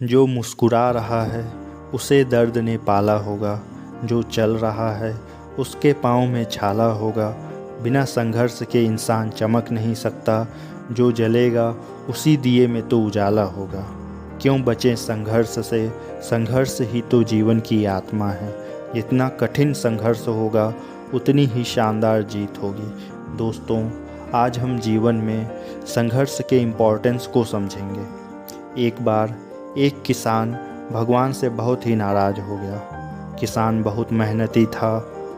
जो मुस्कुरा रहा है उसे दर्द ने पाला होगा। जो चल रहा है उसके पाँव में छाला होगा। बिना संघर्ष के इंसान चमक नहीं सकता। जो जलेगा उसी दिए में तो उजाला होगा। क्यों बचें संघर्ष से, संघर्ष ही तो जीवन की आत्मा है। जितना कठिन संघर्ष होगा उतनी ही शानदार जीत होगी। दोस्तों, आज हम जीवन में संघर्ष के इम्पोर्टेंस को समझेंगे। एक बार एक किसान भगवान से बहुत ही नाराज़ हो गया। किसान बहुत मेहनती था।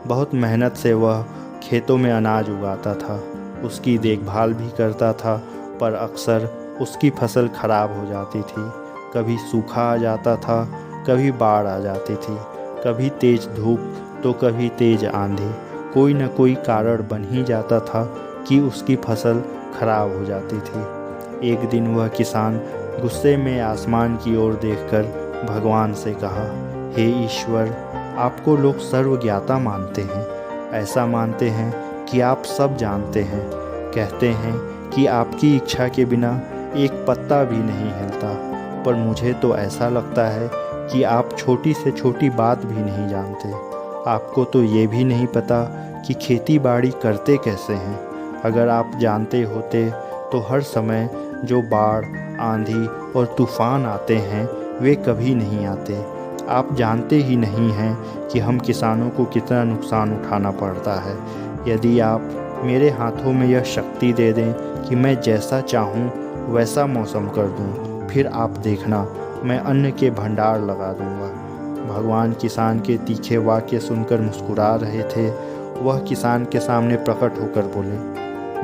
बहुत मेहनत से वह खेतों में अनाज उगाता था, उसकी देखभाल भी करता था, पर अक्सर उसकी फसल खराब हो जाती थी। कभी सूखा आ जाता था, कभी बाढ़ आ जाती थी, कभी तेज़ धूप तो कभी तेज़ आंधी। कोई न कोई कारण बन ही जाता था कि उसकी फसल खराब हो जाती थी। एक दिन वह किसान गुस्से में आसमान की ओर देखकर भगवान से कहा, हे ईश्वर, आपको लोग सर्वज्ञाता मानते हैं। ऐसा मानते हैं कि आप सब जानते हैं। कहते हैं कि आपकी इच्छा के बिना एक पत्ता भी नहीं हिलता। पर मुझे तो ऐसा लगता है कि आप छोटी से छोटी बात भी नहीं जानते। आपको तो ये भी नहीं पता कि खेती बाड़ी करते कैसे हैं। अगर आप जानते होते तो हर समय जो बाढ़, आंधी और तूफ़ान आते हैं वे कभी नहीं आते। आप जानते ही नहीं हैं कि हम किसानों को कितना नुकसान उठाना पड़ता है। यदि आप मेरे हाथों में यह शक्ति दे दें कि मैं जैसा चाहूँ वैसा मौसम कर दूँ, फिर आप देखना मैं अन्न के भंडार लगा दूँगा। भगवान किसान के तीखे वाक्य सुनकर मुस्कुरा रहे थे। वह किसान के सामने प्रकट होकर बोले,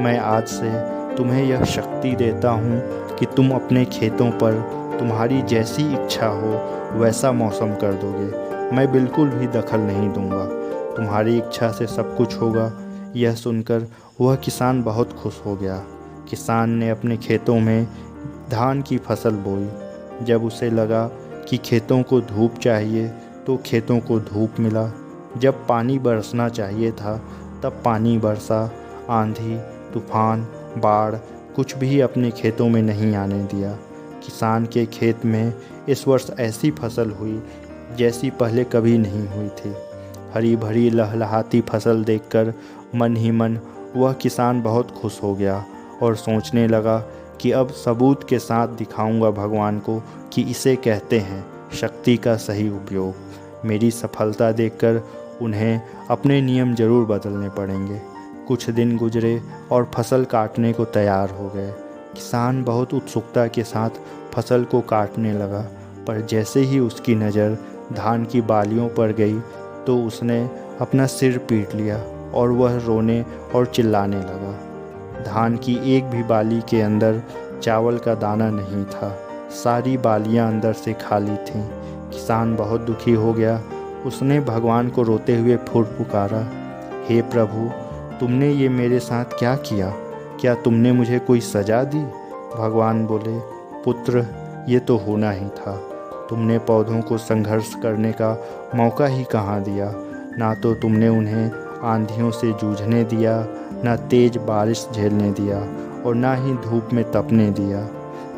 मैं आज से तुम्हें यह शक्ति देता हूँ कि तुम अपने खेतों पर तुम्हारी जैसी इच्छा हो वैसा मौसम कर दोगे। मैं बिल्कुल भी दखल नहीं दूँगा। तुम्हारी इच्छा से सब कुछ होगा। यह सुनकर वह किसान बहुत खुश हो गया। किसान ने अपने खेतों में धान की फसल बोई। जब उसे लगा कि खेतों को धूप चाहिए तो खेतों को धूप मिला। जब पानी बरसना चाहिए था तब पानी बरसा। आंधी, तूफान, बाढ़ कुछ भी अपने खेतों में नहीं आने दिया। किसान के खेत में इस वर्ष ऐसी फसल हुई जैसी पहले कभी नहीं हुई थी। हरी भरी लहलहाती फसल देखकर मन ही मन वह किसान बहुत खुश हो गया और सोचने लगा कि अब सबूत के साथ दिखाऊंगा भगवान को कि इसे कहते हैं शक्ति का सही उपयोग। मेरी सफलता देखकर उन्हें अपने नियम जरूर बदलने पड़ेंगे। कुछ दिन गुजरे और फसल काटने को तैयार हो गए। किसान बहुत उत्सुकता के साथ फसल को काटने लगा, पर जैसे ही उसकी नज़र धान की बालियों पर गई तो उसने अपना सिर पीट लिया और वह रोने और चिल्लाने लगा। धान की एक भी बाली के अंदर चावल का दाना नहीं था। सारी बालियां अंदर से खाली थीं। किसान बहुत दुखी हो गया। उसने भगवान को रोते हुए पुकारा, हे प्रभु, तुमने ये मेरे साथ क्या किया? क्या तुमने मुझे कोई सज़ा दी? भगवान बोले, पुत्र, ये तो होना ही था। तुमने पौधों को संघर्ष करने का मौका ही कहाँ दिया। ना तो तुमने उन्हें आंधियों से जूझने दिया, ना तेज़ बारिश झेलने दिया और ना ही धूप में तपने दिया।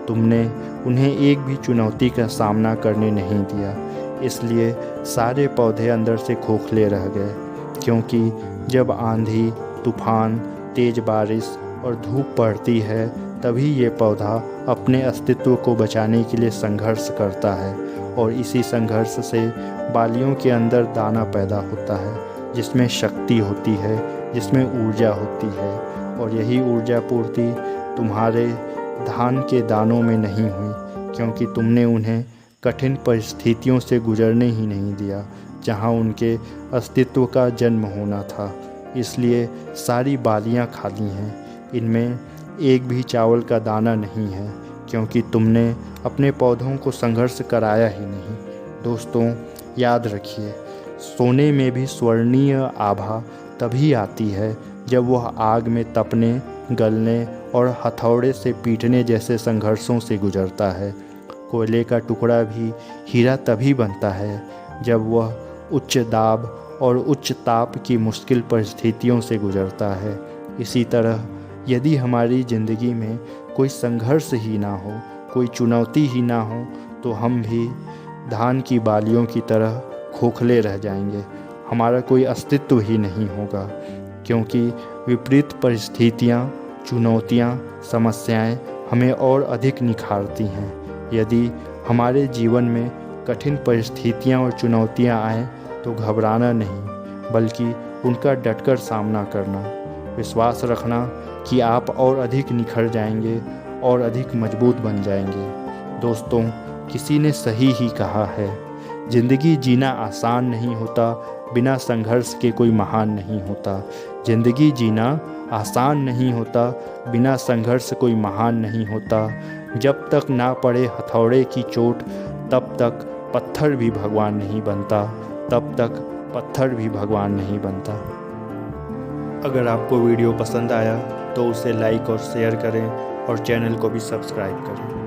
तुमने उन्हें एक भी चुनौती का सामना करने नहीं दिया। इसलिए सारे पौधे अंदर से खोखले रह गए। क्योंकि जब आंधी, तूफान, तेज़ बारिश और धूप पड़ती है तभी ये पौधा अपने अस्तित्व को बचाने के लिए संघर्ष करता है। और इसी संघर्ष से बालियों के अंदर दाना पैदा होता है, जिसमें शक्ति होती है, जिसमें ऊर्जा होती है। और यही ऊर्जा पूर्ति तुम्हारे धान के दानों में नहीं हुई, क्योंकि तुमने उन्हें कठिन परिस्थितियों से गुजरने ही नहीं दिया जहाँ उनके अस्तित्व का जन्म होना था। इसलिए सारी बालियां खाली हैं। इनमें एक भी चावल का दाना नहीं है, क्योंकि तुमने अपने पौधों को संघर्ष कराया ही नहीं। दोस्तों, याद रखिए, सोने में भी स्वर्णीय आभा तभी आती है जब वह आग में तपने, गलने और हथौड़े से पीटने जैसे संघर्षों से गुजरता है। कोयले का टुकड़ा भी हीरा तभी बनता है जब वह उच्च दाब और उच्च ताप की मुश्किल परिस्थितियों से गुजरता है। इसी तरह यदि हमारी ज़िंदगी में कोई संघर्ष ही ना हो, कोई चुनौती ही ना हो, तो हम भी धान की बालियों की तरह खोखले रह जाएंगे। हमारा कोई अस्तित्व ही नहीं होगा, क्योंकि विपरीत परिस्थितियाँ, चुनौतियाँ, समस्याएं हमें और अधिक निखारती हैं। यदि हमारे जीवन में कठिन परिस्थितियाँ और चुनौतियाँ आएँ तो घबराना नहीं, बल्कि उनका डटकर सामना करना, विश्वास रखना कि आप और अधिक निखर जाएंगे और अधिक मजबूत बन जाएंगे। दोस्तों, किसी ने सही ही कहा है, ज़िंदगी जीना आसान नहीं होता, बिना संघर्ष के कोई महान नहीं होता। ज़िंदगी जीना आसान नहीं होता, बिना संघर्ष कोई महान नहीं होता। जब तक ना पड़े हथौड़े की चोट, तब तक पत्थर भी भगवान नहीं बनता, तब तक पत्थर भी भगवान नहीं बनता। अगर आपको वीडियो पसंद आया तो उसे लाइक और शेयर करें और चैनल को भी सब्सक्राइब करें।